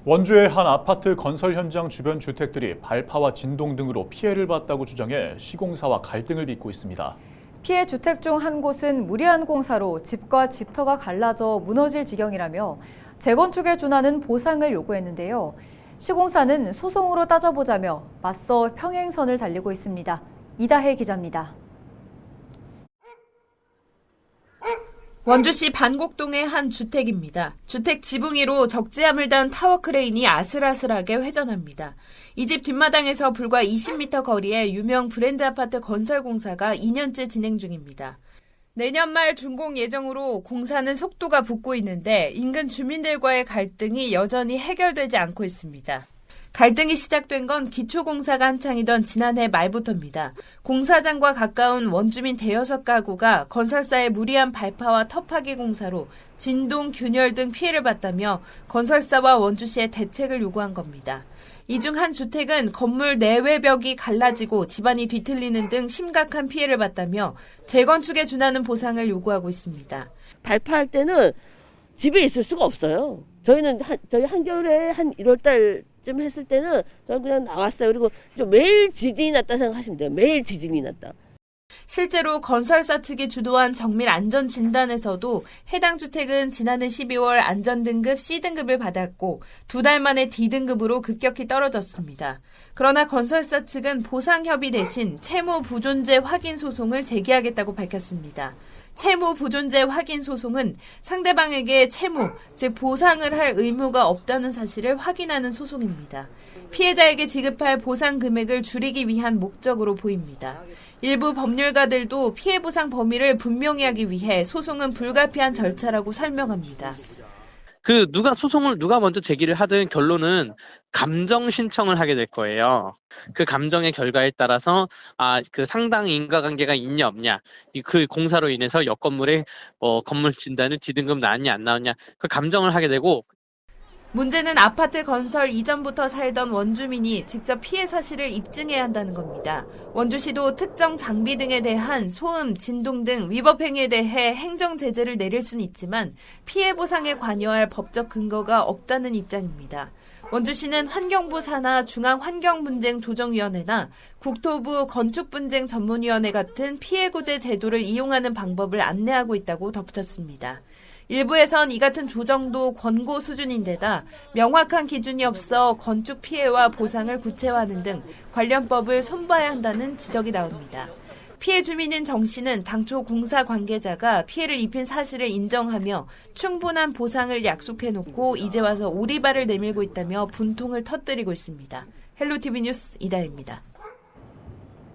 원주의 한 아파트 건설 현장 주변 주택들이 발파와 진동 등으로 피해를 봤다고 주장해 시공사와 갈등을 빚고 있습니다. 피해 주택 중 한 곳은 무리한 공사로 집과 집터가 갈라져 무너질 지경이라며 재건축에 준하는 보상을 요구했는데요. 시공사는 소송으로 따져보자며 맞서 평행선을 달리고 있습니다. 이다혜 기자입니다. 원주시 반곡동의 한 주택입니다. 주택 지붕 위로 적재함을 단 타워 크레인이 아슬아슬하게 회전합니다. 이 집 뒷마당에서 불과 20m 거리에 유명 브랜드 아파트 건설 공사가 2년째 진행 중입니다. 내년 말 준공 예정으로 공사는 속도가 붙고 있는데 인근 주민들과의 갈등이 여전히 해결되지 않고 있습니다. 갈등이 시작된 건 기초공사가 한창이던 지난해 말부터입니다. 공사장과 가까운 원주민 대여섯 가구가 건설사의 무리한 발파와 터파기 공사로 진동, 균열 등 피해를 봤다며 건설사와 원주시에 대책을 요구한 겁니다. 이 중 한 주택은 건물 내외 벽이 갈라지고 집안이 뒤틀리는 등 심각한 피해를 봤다며 재건축에 준하는 보상을 요구하고 있습니다. 발파할 때는 집에 있을 수가 없어요. 저희 한겨울에 한 1월 달쯤 했을 때는 저는 그냥 나왔어요. 그리고 좀 매일 지진이 났다 생각하시면 돼요. 매일 지진이 났다. 실제로 건설사 측이 주도한 정밀 안전 진단에서도 해당 주택은 지난해 12월 안전등급 C등급을 받았고 2달 만에 D등급으로 급격히 떨어졌습니다. 그러나 건설사 측은 보상협의 대신 채무 부존재 확인 소송을 제기하겠다고 밝혔습니다. 채무 부존재 확인 소송은 상대방에게 채무, 즉 보상을 할 의무가 없다는 사실을 확인하는 소송입니다. 피해자에게 지급할 보상 금액을 줄이기 위한 목적으로 보입니다. 일부 법률가들도 피해 보상 범위를 분명히 하기 위해 소송은 불가피한 절차라고 설명합니다. 누가 먼저 제기를 하든 결론은 감정 신청을 하게 될 거예요. 그 감정의 결과에 따라서 상당 인과관계가 있냐 없냐, 그 공사로 인해서 옆 건물에 건물 진단을 D등급 나왔냐 안 나왔냐 그 감정을 하게 되고. 문제는 아파트 건설 이전부터 살던 원주민이 직접 피해 사실을 입증해야 한다는 겁니다. 원주시도 특정 장비 등에 대한 소음, 진동 등 위법 행위에 대해 행정 제재를 내릴 수는 있지만 피해 보상에 관여할 법적 근거가 없다는 입장입니다. 원주시는 환경부 산하 중앙환경분쟁조정위원회나 국토부 건축분쟁전문위원회 같은 피해구제 제도를 이용하는 방법을 안내하고 있다고 덧붙였습니다. 일부에선 이 같은 조정도 권고 수준인데다 명확한 기준이 없어 건축 피해와 보상을 구체화하는 등 관련법을 손봐야 한다는 지적이 나옵니다. 피해 주민인 정 씨는 당초 공사 관계자가 피해를 입힌 사실을 인정하며 충분한 보상을 약속해놓고 이제 와서 오리발을 내밀고 있다며 분통을 터뜨리고 있습니다. 헬로티비 뉴스 이다혜입니다.